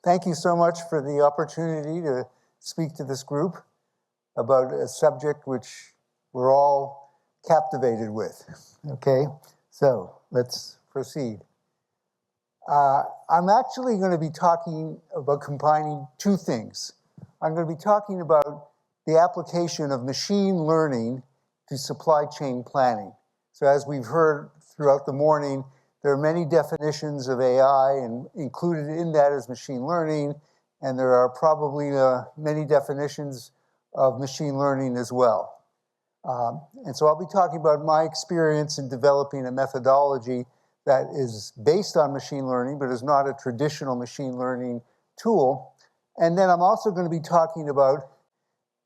Thank you so much for the opportunity to speak to this group about a subject which we're all captivated with. Okay, so let's proceed. I'm actually going to be talking about combining two things. I'm going to be talking about the application of machine learning to supply chain planning. So as we've heard throughout the morning, there are many definitions of AI, and included in that is machine learning, and there are probably many definitions of machine learning as well. And so I'll be talking about my experience in developing a methodology that is based on machine learning, but is not a traditional machine learning tool. And then I'm also going to be talking about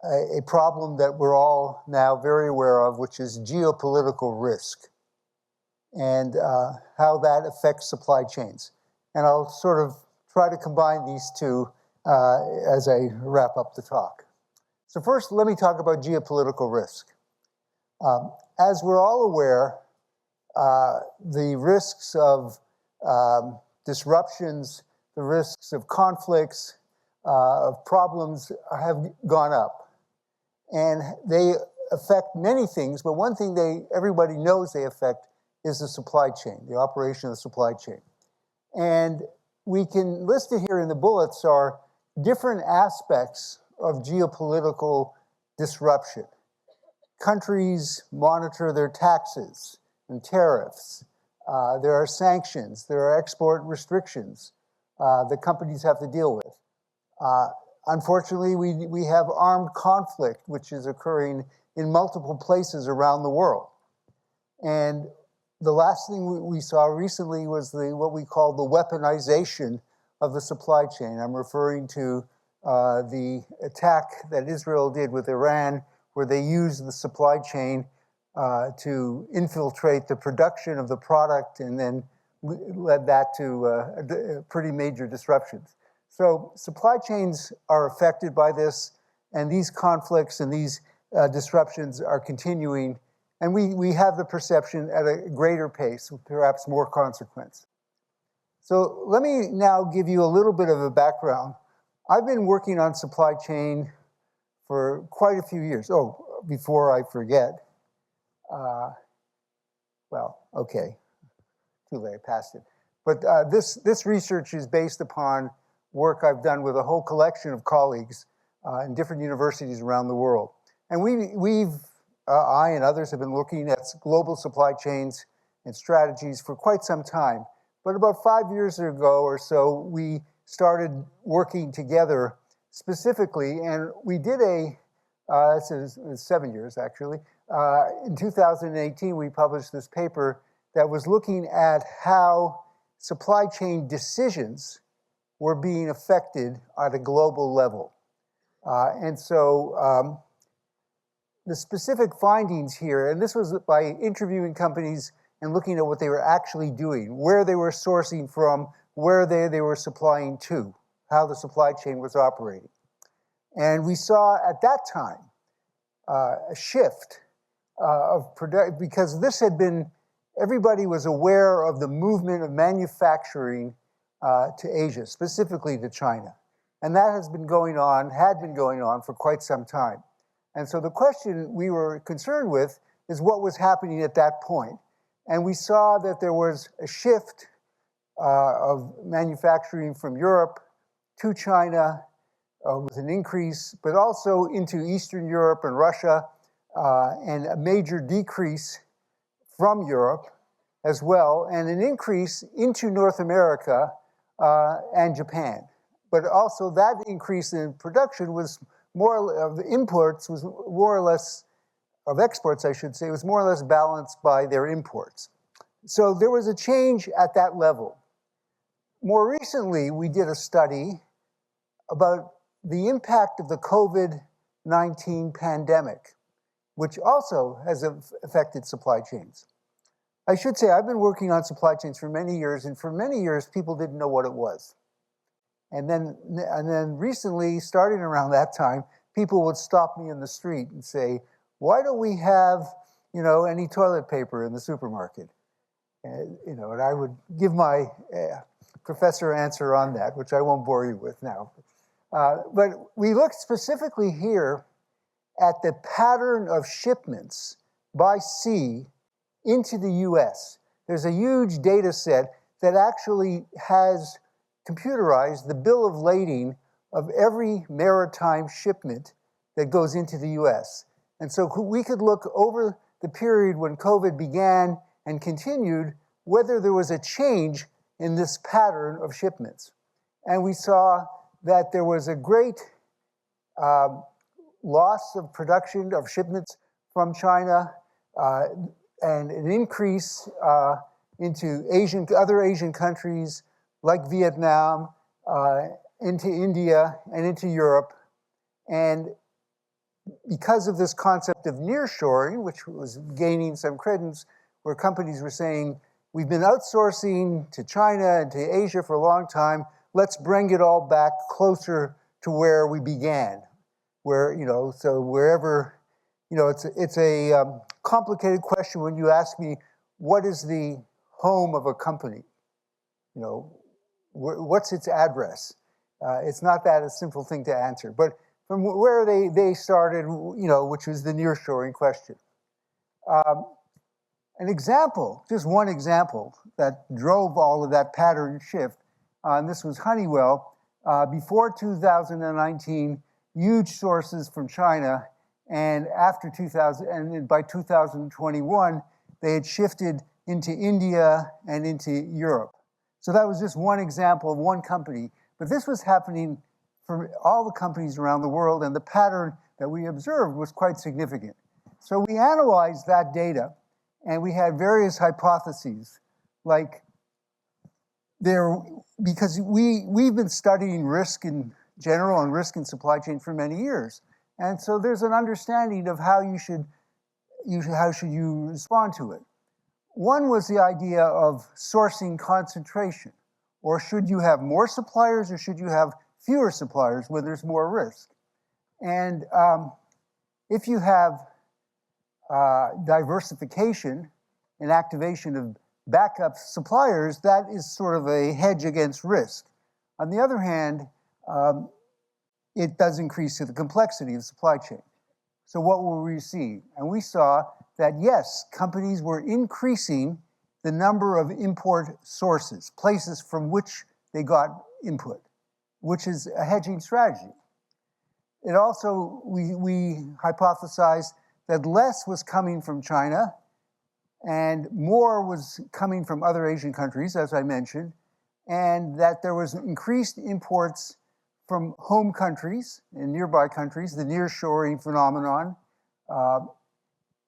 a problem that we're all now very aware of, which is geopolitical risk, and how that affects supply chains. And I'll sort of try to combine these two as I wrap up the talk. So first, let me talk about geopolitical risk. As we're all aware, the risks of disruptions, the risks of conflicts, of problems have gone up. And they affect many things, but one thing everybody knows they affect is the supply chain, the operation of the supply chain. And we can list it here in the bullets are different aspects of geopolitical disruption. Countries monitor their taxes and tariffs. There are sanctions. There are export restrictions that companies have to deal with. Unfortunately, we have armed conflict, which is occurring in multiple places around the world. And the last thing we saw recently was what we call the weaponization of the supply chain. I'm referring to the attack that Israel did with Iran, where they used the supply chain to infiltrate the production of the product and then led that to pretty major disruptions. So supply chains are affected by this, and these conflicts and these disruptions are continuing, and we have the perception at a greater pace, with perhaps more consequence. So let me now give you a little bit of a background. I've been working on supply chain for quite a few years. Oh, before I forget, well, okay, too late, I passed it. But this research is based upon work I've done with a whole collection of colleagues in different universities around the world. And I and others have been looking at global supply chains and strategies for quite some time. But about 5 years ago or so, we started working together specifically, and we did this is 7 years actually. In 2018, we published this paper that was looking at how supply chain decisions were being affected at a global level. And so the specific findings here, and this was by interviewing companies and looking at what they were actually doing, where they were sourcing from, where they were supplying to, how the supply chain was operating. And we saw at that time a shift of production, because this had been, everybody was aware of the movement of manufacturing to Asia, specifically to China. And that had been going on for quite some time. And so the question we were concerned with is what was happening at that point. And we saw that there was a shift of manufacturing from Europe to China with an increase, but also into Eastern Europe and Russia, and a major decrease from Europe as well, and an increase into North America and Japan. But also that increase in production was of imports was more or less, of exports I should say, was more or less balanced by their imports. So there was a change at that level. More recently, we did a study about the impact of the COVID-19 pandemic, which also has affected supply chains. I should say I've been working on supply chains for many years, and for many years people didn't know what it was. And then recently, starting around that time, people would stop me in the street and say, "Why don't we have, any toilet paper in the supermarket?" And I would give my professor answer on that, which I won't bore you with now. But we looked specifically here at the pattern of shipments by sea into the US. There's a huge data set that actually has computerized the bill of lading of every maritime shipment that goes into the US. And so we could look over the period when COVID began and continued, whether there was a change in this pattern of shipments. And we saw that there was a great loss of production of shipments from China and an increase into other Asian countries like Vietnam, into India and into Europe. And because of this concept of nearshoring, which was gaining some credence, where companies were saying, we've been outsourcing to China and to Asia for a long time, let's bring it all back closer to where we began. Where, so wherever, it's a complicated question when you ask me, what is the home of a company? What's its address? It's not that a simple thing to answer. But from where they started, which was the nearshoring question. An example, just one example, that drove all of that pattern shift, and this was Honeywell. Before 2019, huge sources from China, and after 2000, and by 2021, they had shifted into India and into Europe. So that was just one example of one company, but this was happening for all the companies around the world, and the pattern that we observed was quite significant. So we analyzed that data, and we had various hypotheses, like because we've been studying risk in general and risk in supply chain for many years. And so there's an understanding of how you should respond to it. One was the idea of sourcing concentration, or should you have more suppliers or should you have fewer suppliers where there's more risk? And if you have diversification and activation of backup suppliers, that is sort of a hedge against risk. On the other hand, it does increase the complexity of the supply chain. So what will we see? And we saw that, yes, companies were increasing the number of import sources, places from which they got input, which is a hedging strategy. It also, we hypothesized that less was coming from China and more was coming from other Asian countries, as I mentioned, and that there was increased imports from home countries and nearby countries, the nearshoring phenomenon.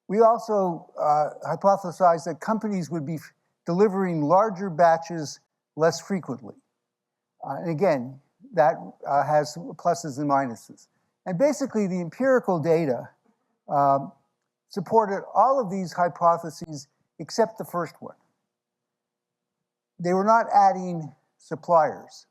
We also hypothesized that companies would be delivering larger batches less frequently. And again, that has pluses and minuses. And basically, the empirical data supported all of these hypotheses except the first one. They were not adding suppliers.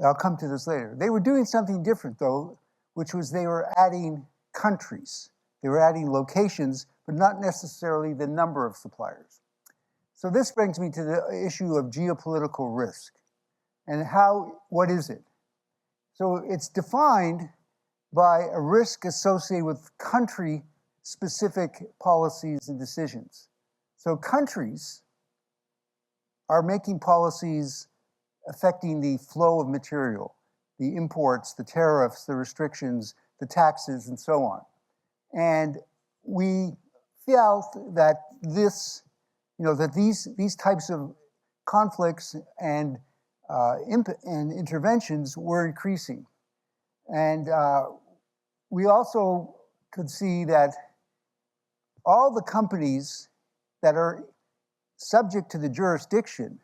I'll come to this later. They were doing something different, though, which was they were adding countries. They were adding locations, but not necessarily the number of suppliers. So this brings me to the issue of geopolitical risk. And what is it? So it's defined by a risk associated with country-specific policies and decisions. So countries are making policies affecting the flow of material, the imports, the tariffs, the restrictions, the taxes, and so on. And we felt that these types of conflicts and interventions were increasing. And we also could see that all the companies that are subject to the jurisdiction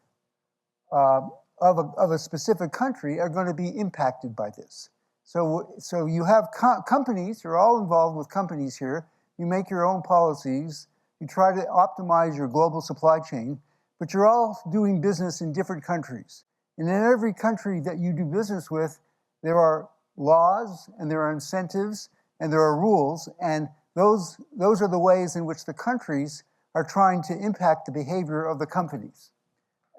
of a specific country are going to be impacted by this. So you have companies, you're all involved with companies here, you make your own policies, you try to optimize your global supply chain, but you're all doing business in different countries. And in every country that you do business with, there are laws and there are incentives and there are rules, and those are the ways in which the countries are trying to impact the behavior of the companies.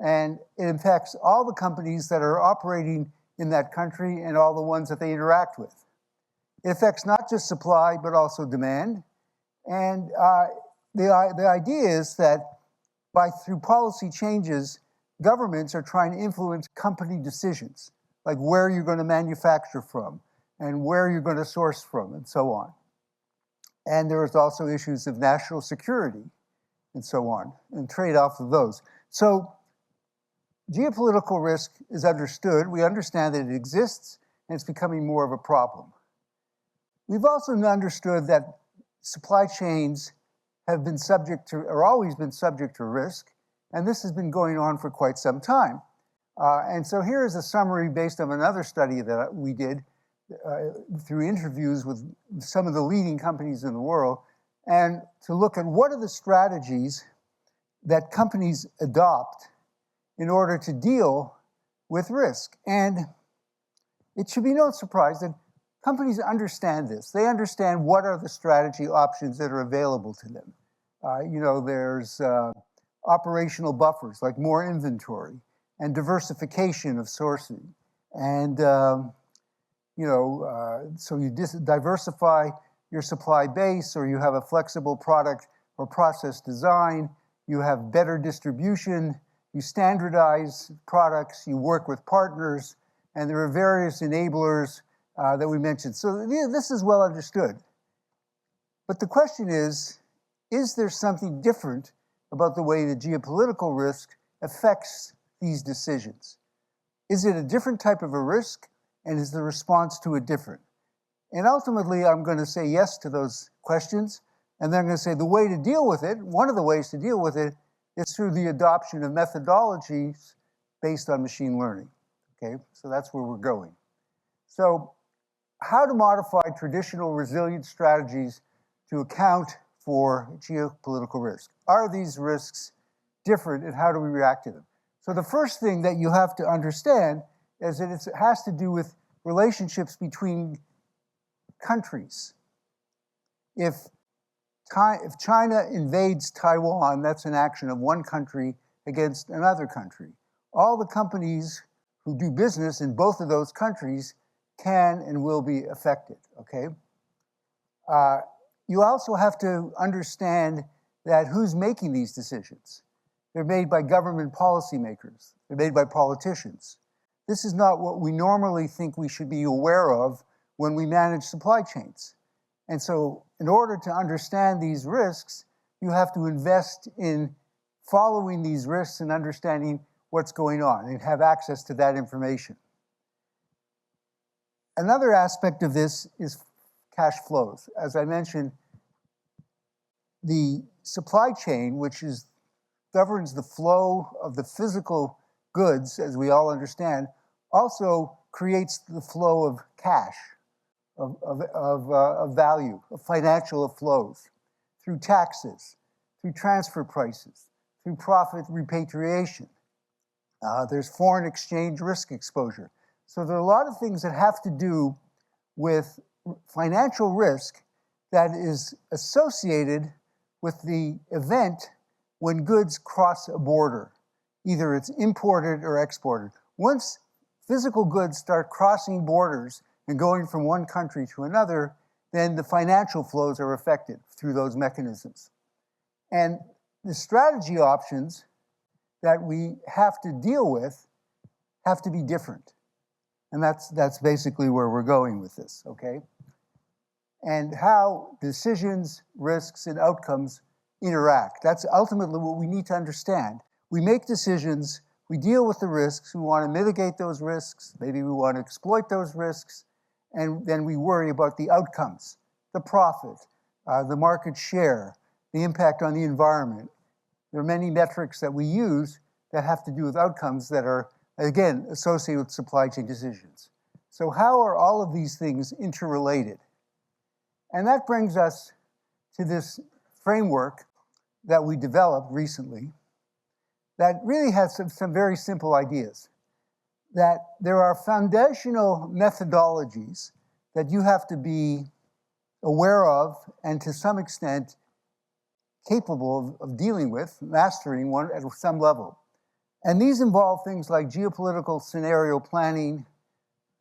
And it impacts all the companies that are operating in that country and all the ones that they interact with. It affects not just supply, but also demand. And the idea is that through policy changes, governments are trying to influence company decisions, like where you're going to manufacture from and where you're going to source from and so on. And there is also issues of national security and so on, and trade-off of those. So geopolitical risk is understood. We understand that it exists, and it's becoming more of a problem. We've also understood that supply chains have been subject to, or always been subject to risk, and this has been going on for quite some time. And so here is a summary based on another study that we did through interviews with some of the leading companies in the world, and to look at what are the strategies that companies adopt in order to deal with risk. And it should be no surprise that companies understand this. They understand what are the strategy options that are available to them. There's operational buffers, like more inventory, and diversification of sourcing. And, so you diversify your supply base, or you have a flexible product or process design, you have better distribution, you standardize products, you work with partners, and there are various enablers that we mentioned. So this is well understood. But the question is there something different about the way the geopolitical risk affects these decisions? Is it a different type of a risk, and is the response to it different? And ultimately, I'm going to say yes to those questions, and then I'm going to say the way to deal with it, one of the ways to deal with it, is through the adoption of methodologies based on machine learning. Okay, so that's where we're going. So how to modify traditional resilience strategies to account for geopolitical risk. Are these risks different, and how do we react to them? So the first thing that you have to understand is that it has to do with relationships between countries. If China invades Taiwan, that's an action of one country against another country. All the companies who do business in both of those countries can and will be affected, okay? You also have to understand that who's making these decisions. They're made by government policymakers. They're made by politicians. This is not what we normally think we should be aware of when we manage supply chains. And so in order to understand these risks, you have to invest in following these risks and understanding what's going on and have access to that information. Another aspect of this is cash flows. As I mentioned, the supply chain, which governs the flow of the physical goods, as we all understand, also creates the flow of cash, of value, of financial flows, through taxes, through transfer prices, through profit repatriation. There's foreign exchange risk exposure. So there are a lot of things that have to do with financial risk that is associated with the event when goods cross a border. Either it's imported or exported. Once physical goods start crossing borders and going from one country to another, then the financial flows are affected through those mechanisms. And the strategy options that we have to deal with have to be different. And that's basically where we're going with this, okay? And how decisions, risks, and outcomes interact. That's ultimately what we need to understand. We make decisions, we deal with the risks, we want to mitigate those risks, maybe we want to exploit those risks, and then we worry about the outcomes, the profit, the market share, the impact on the environment. There are many metrics that we use that have to do with outcomes that are, again, associated with supply chain decisions. So how are all of these things interrelated? And that brings us to this framework that we developed recently that really has some very simple ideas. That there are foundational methodologies that you have to be aware of and to some extent capable of dealing with, mastering one at some level. And these involve things like geopolitical scenario planning,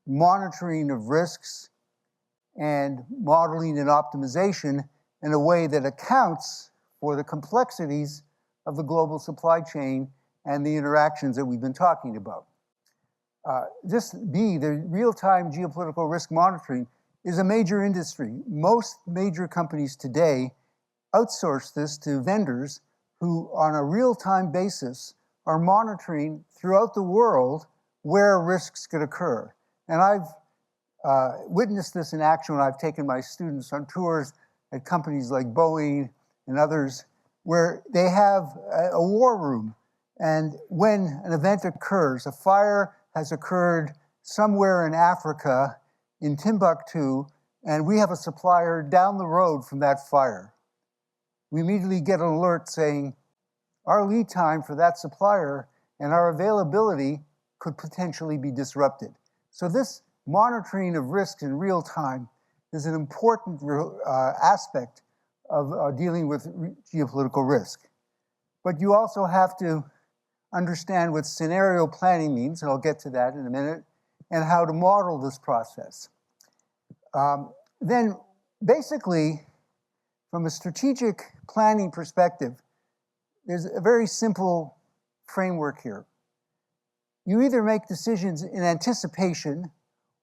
monitoring of risks, and modeling and optimization in a way that accounts for the complexities of the global supply chain and the interactions that we've been talking about. The real-time geopolitical risk monitoring is a major industry. Most major companies today outsource this to vendors who, on a real-time basis, are monitoring throughout the world where risks could occur. And I've witnessed this in action when I've taken my students on tours at companies like Boeing and others, where they have a war room. And when an event occurs, a fire has occurred somewhere in Africa, in Timbuktu, and we have a supplier down the road from that fire. We immediately get an alert saying, our lead time for that supplier and our availability could potentially be disrupted. So this monitoring of risks in real time is an important aspect of dealing with geopolitical risk. But you also have to understand what scenario planning means, and I'll get to that in a minute, and how to model this process. Then basically, from a strategic planning perspective, there's a very simple framework here. You either make decisions in anticipation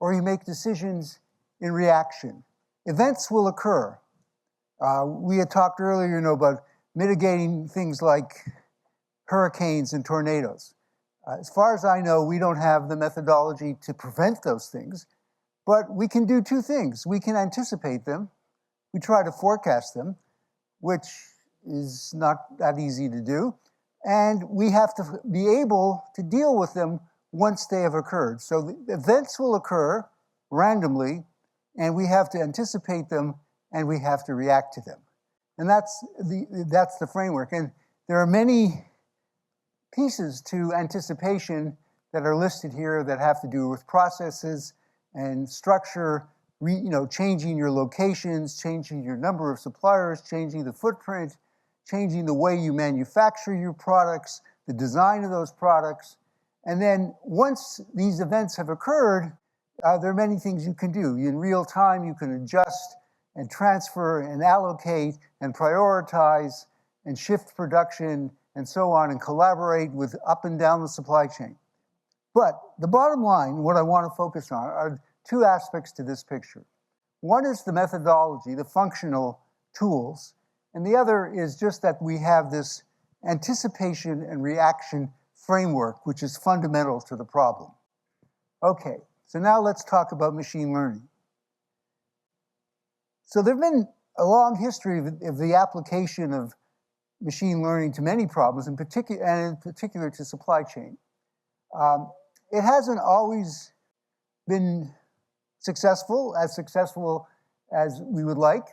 or you make decisions in reaction. Events will occur. We had talked earlier, about mitigating things like hurricanes and tornadoes. As far as I know, we don't have the methodology to prevent those things, but we can do two things. We can anticipate them. We try to forecast them, which is not that easy to do. And we have to be able to deal with them once they have occurred. So the events will occur randomly, and we have to anticipate them, and we have to react to them. And that's the framework. And there are many pieces to anticipation that are listed here that have to do with processes and structure, changing your locations, changing your number of suppliers, changing the footprint, changing the way you manufacture your products, the design of those products. And then once these events have occurred, there are many things you can do. In real time, you can adjust and transfer and allocate and prioritize and shift production and so on, and collaborate with up and down the supply chain. But the bottom line, what I want to focus on, are two aspects to this picture. One is the methodology, the functional tools, and the other is just that we have this anticipation and reaction framework, which is fundamental to the problem. Okay, so now let's talk about machine learning. So there's been a long history of the application of machine learning to many problems, in particular to supply chain. It hasn't always been successful as we would like.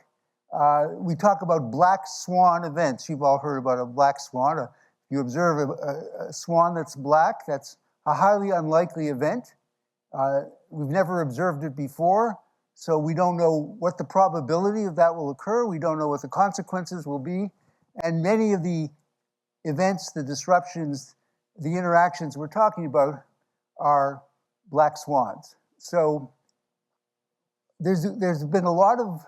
We talk about black swan events. You've all heard about a black swan. You observe a swan that's black, that's a highly unlikely event. We've never observed it before, so we don't know what the probability of that will occur. We don't know what the consequences will be. And many of the events, the disruptions, the interactions we're talking about are black swans. So there's been a lot of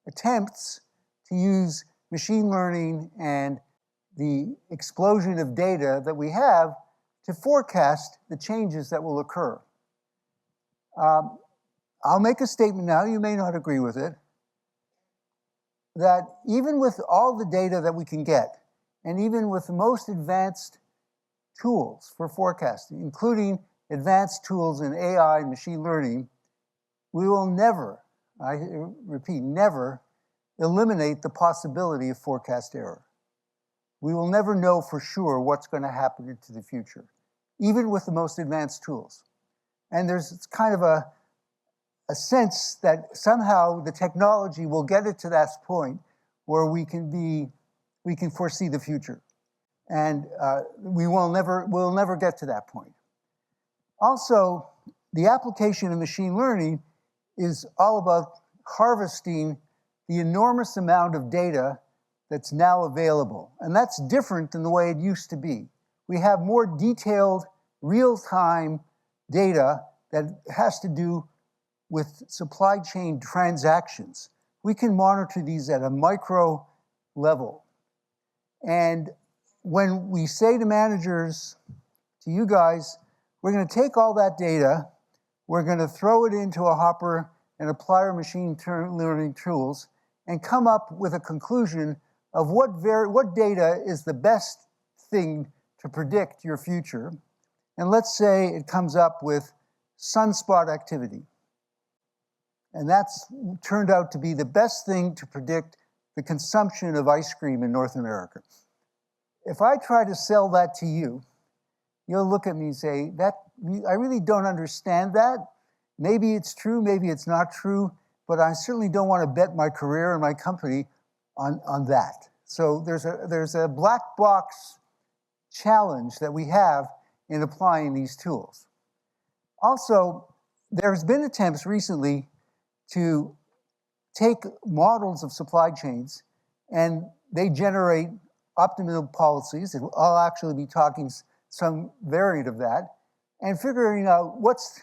attempts to use machine learning and the explosion of data that we have to forecast the changes that will occur. I'll make a statement now, you may not agree with it, that even with all the data that we can get, and even with the most advanced tools for forecasting, including advanced tools in AI and machine learning, we will never, I repeat, never eliminate the possibility of forecast error. We will never know for sure what's going to happen into the future, even with the most advanced tools. And there's kind of a sense that somehow the technology will get it to that point where we can foresee the future. And we'll never get to that point. Also, the application of machine learning is all about harvesting the enormous amount of data that's now available. And that's different than the way it used to be, we have more detailed, real-time data that has to do with supply chain transactions. We can monitor these at a micro level. And when we say to managers, to you guys, we're going to take all that data, we're going to throw it into a hopper and apply our machine learning tools and come up with a conclusion of what data is the best thing to predict your future. And let's say it comes up with sunspot activity. And that's turned out to be the best thing to predict the consumption of ice cream in North America. If I try to sell that to you, you'll look at me and say, I really don't understand that. Maybe it's true, maybe it's not true, but I certainly don't want to bet my career and my company on that. So there's a black box challenge that we have in applying these tools. Also, there's been attempts recently to take models of supply chains and they generate optimal policies, and I'll actually be talking some variant of that, and figuring out what's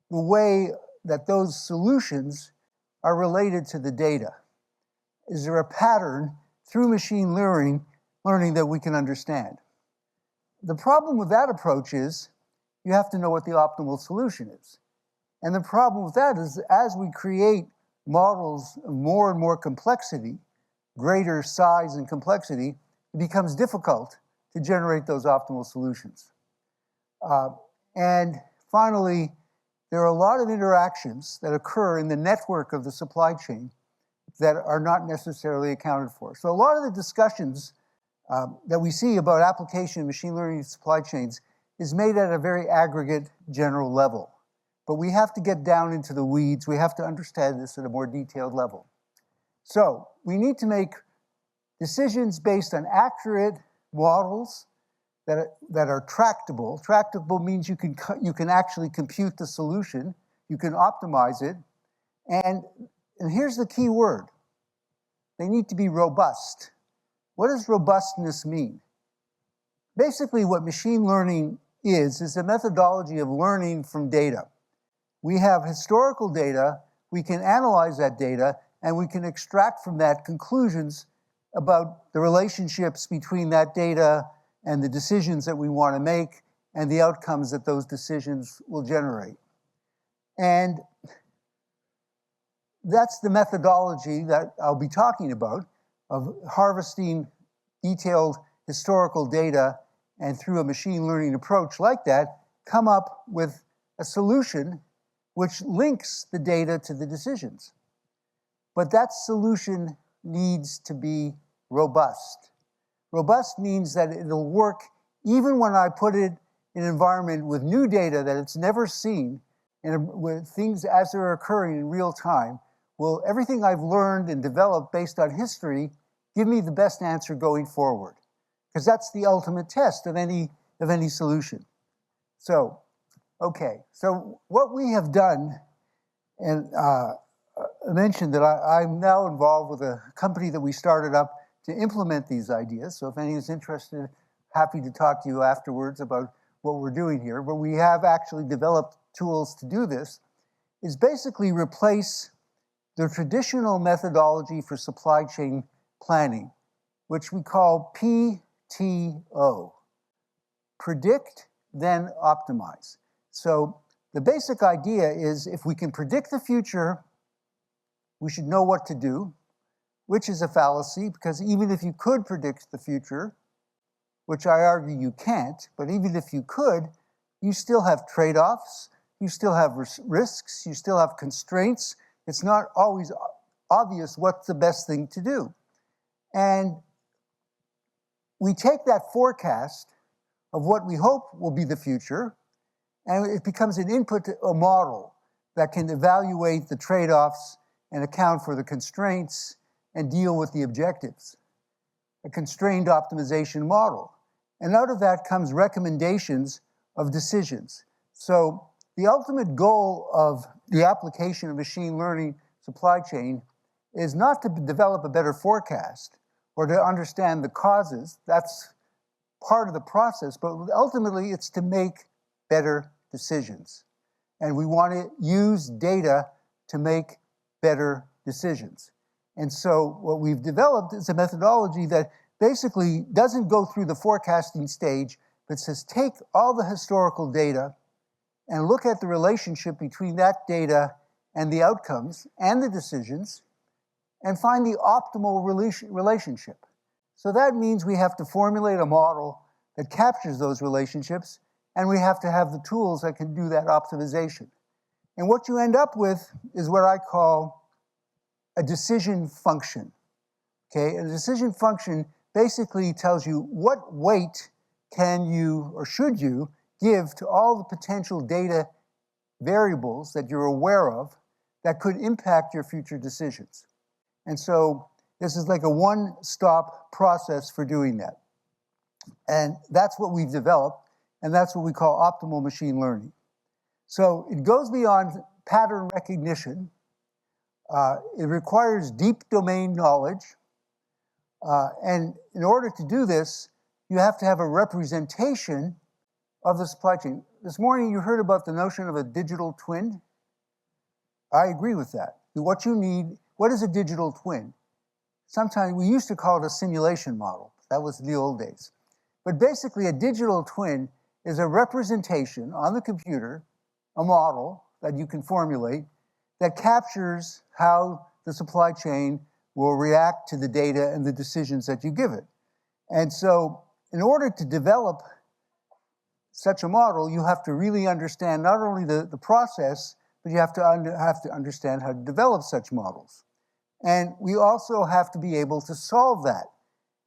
the way that those solutions are related to the data. Is there a pattern through machine learning that we can understand? The problem with that approach is you have to know what the optimal solution is. And the problem with that is as we create models of more and more complexity, greater size and complexity, it becomes difficult to generate those optimal solutions. And finally, there are a lot of interactions that occur in the network of the supply chain that are not necessarily accounted for. So a lot of the discussions that we see about application of machine learning in supply chains is made at a very aggregate general level. But we have to get down into the weeds. We have to understand this at a more detailed level. So we need to make decisions based on accurate models that are tractable. Tractable means you can actually compute the solution. You can optimize it. And here's the key word. They need to be robust. What does robustness mean? Basically, what machine learning is a methodology of learning from data. We have historical data, we can analyze that data, and we can extract from that conclusions about the relationships between that data and the decisions that we want to make and the outcomes that those decisions will generate. And that's the methodology that I'll be talking about, of harvesting detailed historical data and through a machine learning approach like that, come up with a solution which links the data to the decisions. But that solution needs to be robust. Robust means that it'll work even when I put it in an environment with new data that it's never seen, and with things as they're occurring in real time. Will everything I've learned and developed based on history give me the best answer going forward? Because that's the ultimate test of any solution. So, okay, so what we have done, and I mentioned that I'm now involved with a company that we started up to implement these ideas. So if anyone's interested, happy to talk to you afterwards about what we're doing here. But we have actually developed tools to do this, is basically replace the traditional methodology for supply chain planning, which we call PTO, predict, then optimize. So the basic idea is if we can predict the future, we should know what to do, which is a fallacy, because even if you could predict the future, which I argue you can't, but even if you could, you still have trade-offs, you still have risks, you still have constraints. It's not always obvious what's the best thing to do. And we take that forecast of what we hope will be the future, and it becomes an input to a model that can evaluate the trade-offs and account for the constraints and deal with the objectives. A constrained optimization model. And out of that comes recommendations of decisions. So the ultimate goal of the application of machine learning supply chain is not to develop a better forecast or to understand the causes. That's part of the process, but ultimately it's to make better decisions. And we want to use data to make better decisions. And so what we've developed is a methodology that basically doesn't go through the forecasting stage, but says take all the historical data and look at the relationship between that data and the outcomes and the decisions and find the optimal relationship. So that means we have to formulate a model that captures those relationships, and we have to have the tools that can do that optimization. And what you end up with is what I call a decision function. Okay, and a decision function basically tells you what weight can you or should you give to all the potential data variables that you're aware of that could impact your future decisions. And so this is like a one-stop process for doing that. And that's what we've developed, and that's what we call optimal machine learning. So it goes beyond pattern recognition. It requires deep domain knowledge. And in order to do this, you have to have a representation of the supply chain. This morning you heard about the notion of a digital twin. I agree with that. What you need, what is a digital twin? Sometimes we used to call it a simulation model. That was the old days. But basically a digital twin is a representation on the computer, a model that you can formulate that captures how the supply chain will react to the data and the decisions that you give it. And so in order to develop such a model, you have to really understand not only the process, but you have to understand how to develop such models. And we also have to be able to solve that.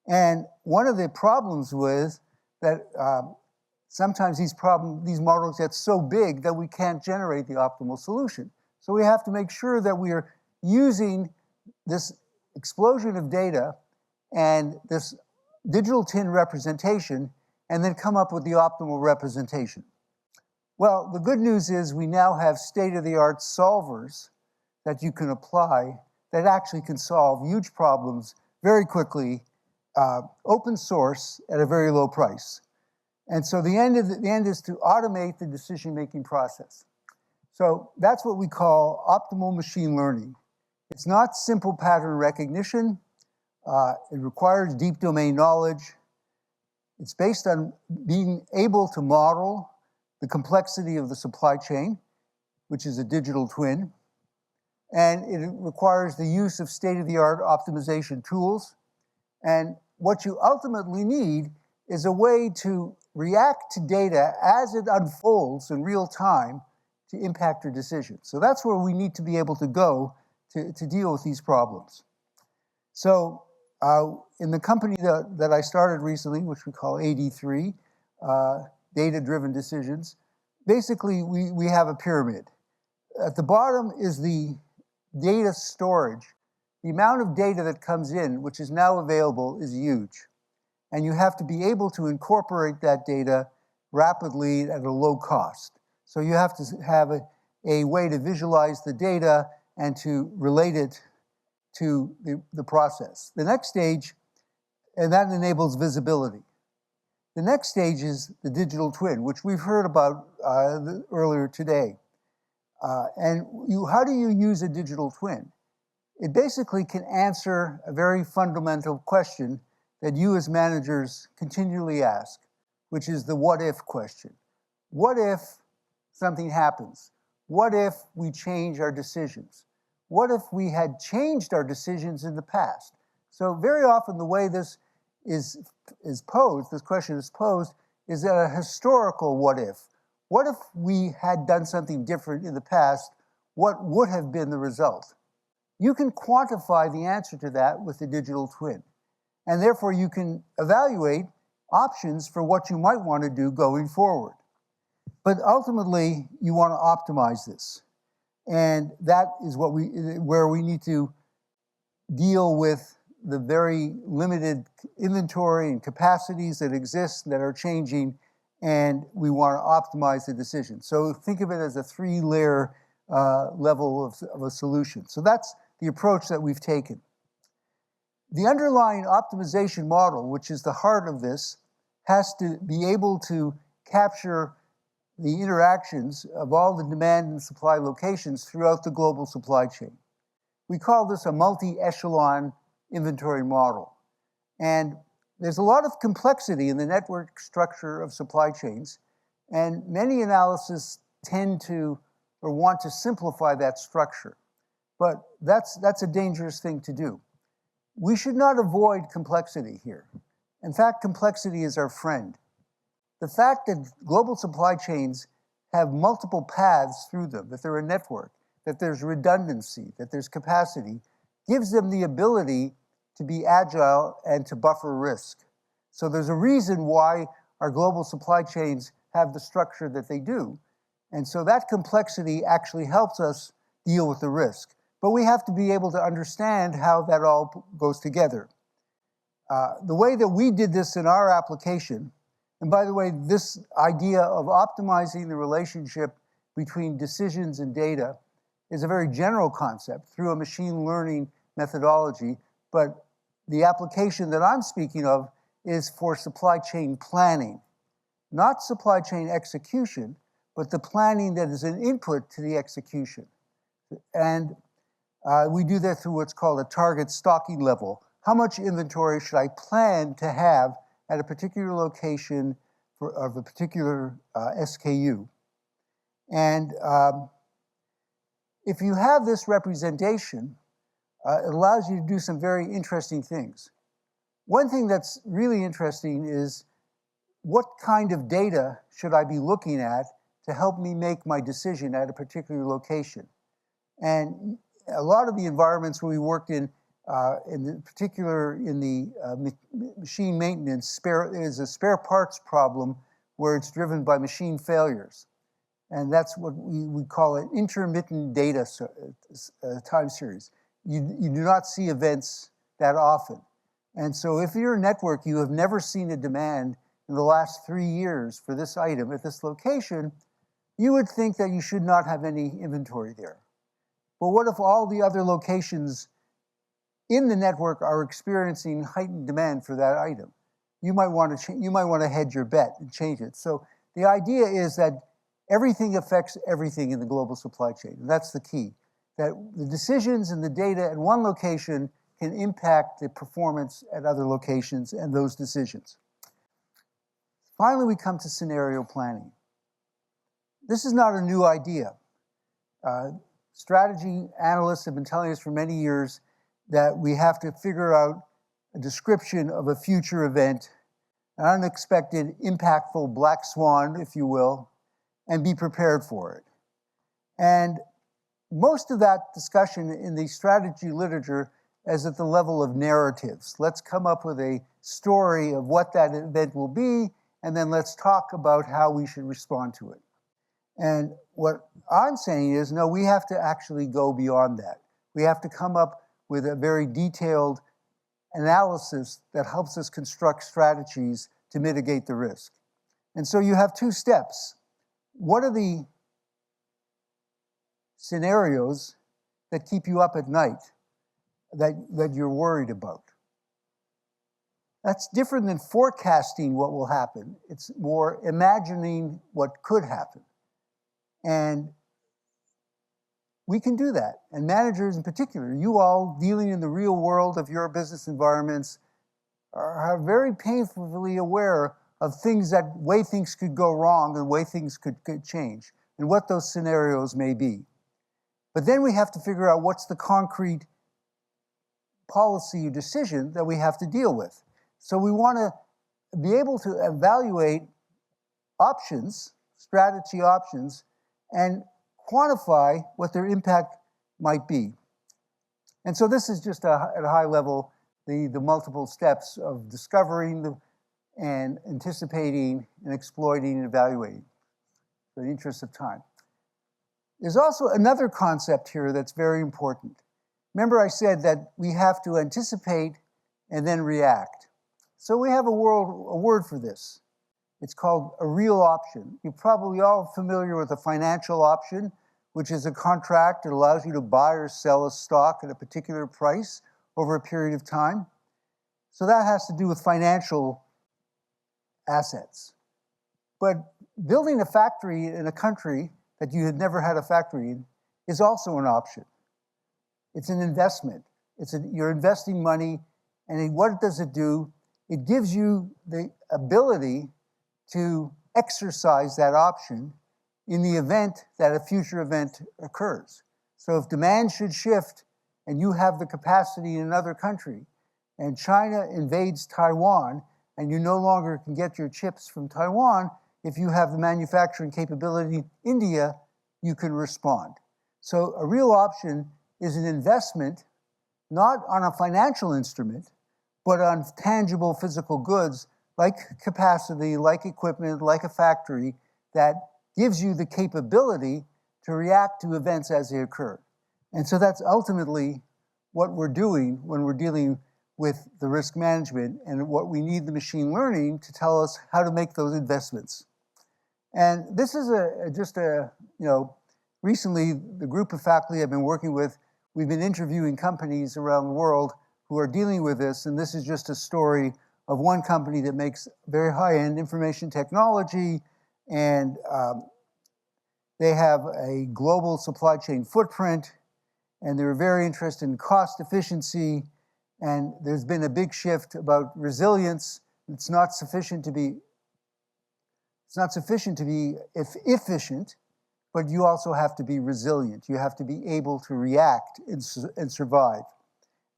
And one of the problems with that, sometimes these models get so big that we can't generate the optimal solution. So we have to make sure that we are using this explosion of data and this digital twin representation and then come up with the optimal representation. Well, the good news is we now have state-of-the-art solvers that you can apply that actually can solve huge problems very quickly, open source at a very low price. And so the end is to automate the decision-making process. So that's what we call optimal machine learning. It's not simple pattern recognition. It requires deep domain knowledge. It's based on being able to model the complexity of the supply chain, which is a digital twin. And it requires the use of state-of-the-art optimization tools. And what you ultimately need is a way to react to data as it unfolds in real time to impact your decisions. So that's where we need to be able to go to deal with these problems. So in the company that I started recently, which we call AD3, Data-Driven Decisions, basically we have a pyramid. At the bottom is the data storage. The amount of data that comes in, which is now available, is huge. And you have to be able to incorporate that data rapidly at a low cost. So you have to have a way to visualize the data and to relate it to the process. The next stage, and that enables visibility. The next stage is the digital twin, which we've heard about earlier today. And how do you use a digital twin? It basically can answer a very fundamental question that you as managers continually ask, which is the what if question. What if something happens? What if we change our decisions? What if we had changed our decisions in the past? So very often the way this is posed, this question is posed, is that a historical what if. What if we had done something different in the past? What would have been the result? You can quantify the answer to that with the digital twin. And therefore you can evaluate options for what you might want to do going forward. But ultimately, you want to optimize this. And that is where we need to deal with the very limited inventory and capacities that exist that are changing, and we want to optimize the decision. So think of it as a three-layer level of a solution. So that's the approach that we've taken. The underlying optimization model, which is the heart of this, has to be able to capture the interactions of all the demand and supply locations throughout the global supply chain. We call this a multi-echelon inventory model. And there's a lot of complexity in the network structure of supply chains, and many analyses tend to or want to simplify that structure. But that's a dangerous thing to do. We should not avoid complexity here. In fact, complexity is our friend. The fact that global supply chains have multiple paths through them, that they're a network, that there's redundancy, that there's capacity, gives them the ability to be agile and to buffer risk. So there's a reason why our global supply chains have the structure that they do. And so that complexity actually helps us deal with the risk. But we have to be able to understand how that all goes together. The way that we did this in our application, and by the way, this idea of optimizing the relationship between decisions and data is a very general concept through a machine learning methodology, but the application that I'm speaking of is for supply chain planning, not supply chain execution, but the planning that is an input to the execution. And we do that through what's called a target stocking level. How much inventory should I plan to have at a particular location of a particular SKU? And if you have this representation, it allows you to do some very interesting things. One thing that's really interesting is what kind of data should I be looking at to help me make my decision at a particular location? And a lot of the environments where we worked in particular in the machine maintenance, is a spare parts problem where it's driven by machine failures. And that's what we call an intermittent data time series. You do not see events that often. And so if you're a network, you have never seen a demand in the last 3 years for this item at this location, you would think that you should not have any inventory there. But what if all the other locations in the network are experiencing heightened demand for that item? You might want to hedge your bet and change it. So the idea is that everything affects everything in the global supply chain. And that's the key, that the decisions and the data at one location can impact the performance at other locations and those decisions. Finally, we come to scenario planning. This is not a new idea. Strategy analysts have been telling us for many years that we have to figure out a description of a future event, an unexpected, impactful black swan, if you will, and be prepared for it. And most of that discussion in the strategy literature is at the level of narratives. Let's come up with a story of what that event will be, and then let's talk about how we should respond to it. And what I'm saying is, no, we have to actually go beyond that. We have to come up with a very detailed analysis that helps us construct strategies to mitigate the risk. And so you have two steps. What are the scenarios that keep you up at night that you're worried about? That's different than forecasting what will happen. It's more imagining what could happen. And we can do that. And managers in particular, you all dealing in the real world of your business environments are very painfully aware of things that way things could go wrong and way things could change and what those scenarios may be. But then we have to figure out what's the concrete policy or decision that we have to deal with. So we want to be able to evaluate options, strategy options, and quantify what their impact might be. And so this is just at a high level, the multiple steps of discovering and anticipating and exploiting and evaluating for the interest of time. There's also another concept here that's very important. Remember I said that we have to anticipate and then react. So we have a word for this. It's called a real option. You're probably all familiar with a financial option, which is a contract that allows you to buy or sell a stock at a particular price over a period of time. So that has to do with financial assets. But building a factory in a country that you had never had a factory in is also an option. It's an investment. You're investing money, and what does it do? It gives you the ability to exercise that option in the event that a future event occurs. So if demand should shift and you have the capacity in another country and China invades Taiwan and you no longer can get your chips from Taiwan, if you have the manufacturing capability in India, you can respond. So a real option is an investment, not on a financial instrument, but on tangible physical goods like capacity, like equipment, like a factory that gives you the capability to react to events as they occur. And so that's ultimately what we're doing when we're dealing with the risk management and what we need the machine learning to tell us how to make those investments. And this is recently the group of faculty I've been working with, we've been interviewing companies around the world who are dealing with this, and this is just a story of one company that makes very high-end information technology, and they have a global supply chain footprint, and they're very interested in cost efficiency, and there's been a big shift about resilience. It's not sufficient to be efficient, but you also have to be resilient. You have to be able to react and survive.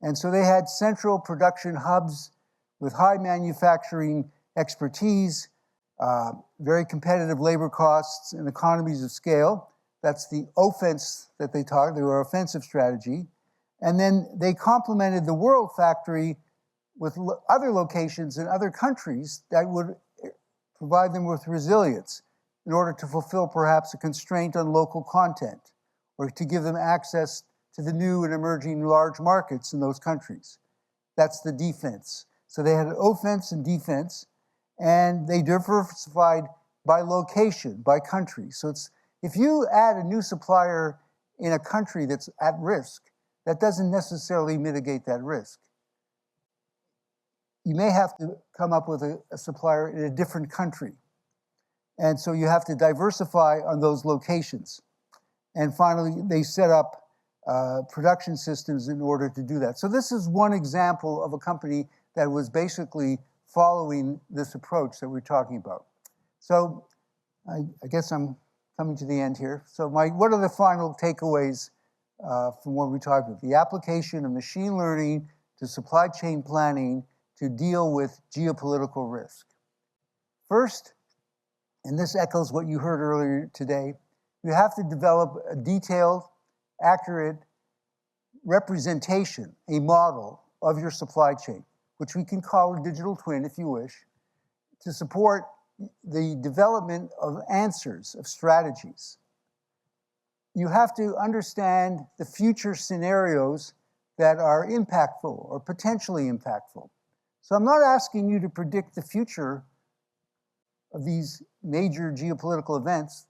And so they had central production hubs with high manufacturing expertise, very competitive labor costs and economies of scale. That's the offense that they talked, their offensive strategy. And then they complemented the world factory with other locations in other countries that would provide them with resilience in order to fulfill perhaps a constraint on local content or to give them access to the new and emerging large markets in those countries. That's the defense. So they had an offense and defense, and they diversified by location, by country. So if you add a new supplier in a country that's at risk, that doesn't necessarily mitigate that risk. You may have to come up with a supplier in a different country. And so you have to diversify on those locations. And finally, they set up production systems in order to do that. So this is one example of a company that was basically following this approach that we're talking about. So I guess I'm coming to the end here. So what are the final takeaways from what we talked about? The application of machine learning to supply chain planning to deal with geopolitical risk. First, and this echoes what you heard earlier today, you have to develop a detailed, accurate representation, a model of your supply chain, which we can call a digital twin if you wish, to support the development of answers, of strategies. You have to understand the future scenarios that are impactful or potentially impactful. So I'm not asking you to predict the future of these major geopolitical events.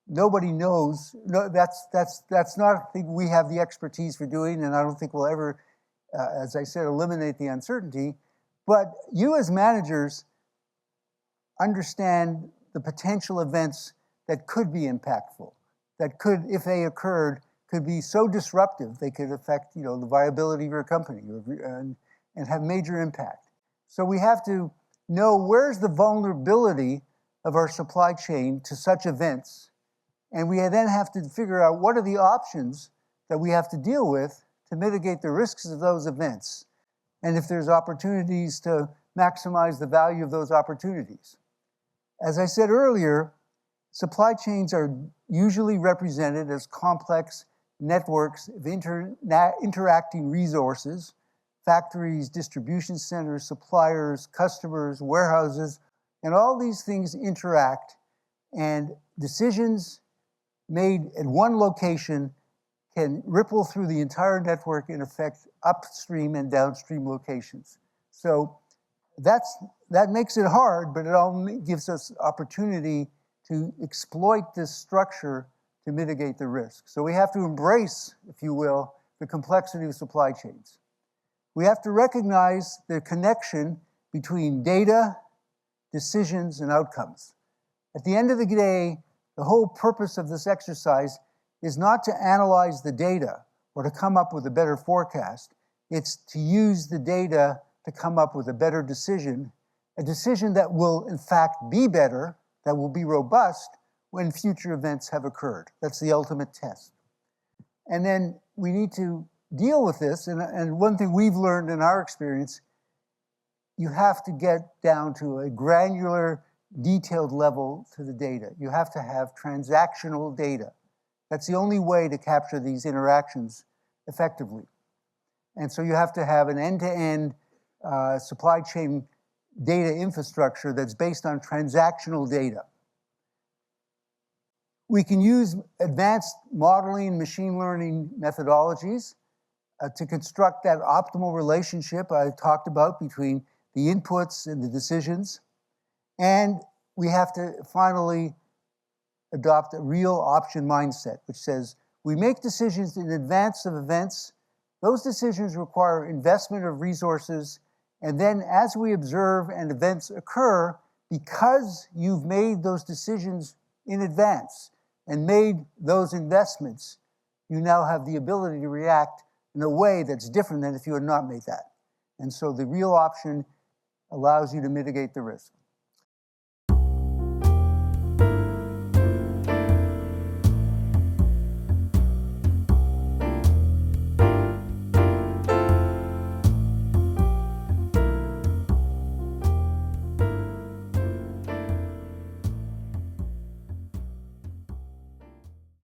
Nobody knows. No, that's not a thing we have the expertise for doing, and I don't think we'll ever, as I said, eliminate the uncertainty. But you as managers understand the potential events that could be impactful, that could, if they occurred, could be so disruptive they could affect, the viability of your company and have major impact. So we have to know where's the vulnerability of our supply chain to such events, and we then have to figure out what are the options that we have to deal with to mitigate the risks of those events, and if there's opportunities to maximize the value of those opportunities. As I said earlier, supply chains are usually represented as complex networks of interacting resources, factories, distribution centers, suppliers, customers, warehouses, and all these things interact, and decisions made at one location can ripple through the entire network and affect upstream and downstream locations. So that makes it hard, but it all gives us opportunity to exploit this structure to mitigate the risk. So we have to embrace, if you will, the complexity of supply chains. We have to recognize the connection between data decisions, and outcomes. At the end of the day, the whole purpose of this exercise is not to analyze the data or to come up with a better forecast. It's to use the data to come up with a better decision, a decision that will in fact be better, that will be robust when future events have occurred. That's the ultimate test. And then we need to deal with this, and one thing we've learned in our experience, you have to get down to a granular, detailed level to the data. You have to have transactional data. That's the only way to capture these interactions effectively. And so you have to have an end-to-end supply chain data infrastructure that's based on transactional data. We can use advanced modeling and machine learning methodologies to construct that optimal relationship I talked about between the inputs and the decisions. And we have to finally adopt a real option mindset, which says we make decisions in advance of events. Those decisions require investment of resources. And then as we observe and events occur, because you've made those decisions in advance and made those investments, you now have the ability to react in a way that's different than if you had not made that. And so the real option allows you to mitigate the risks.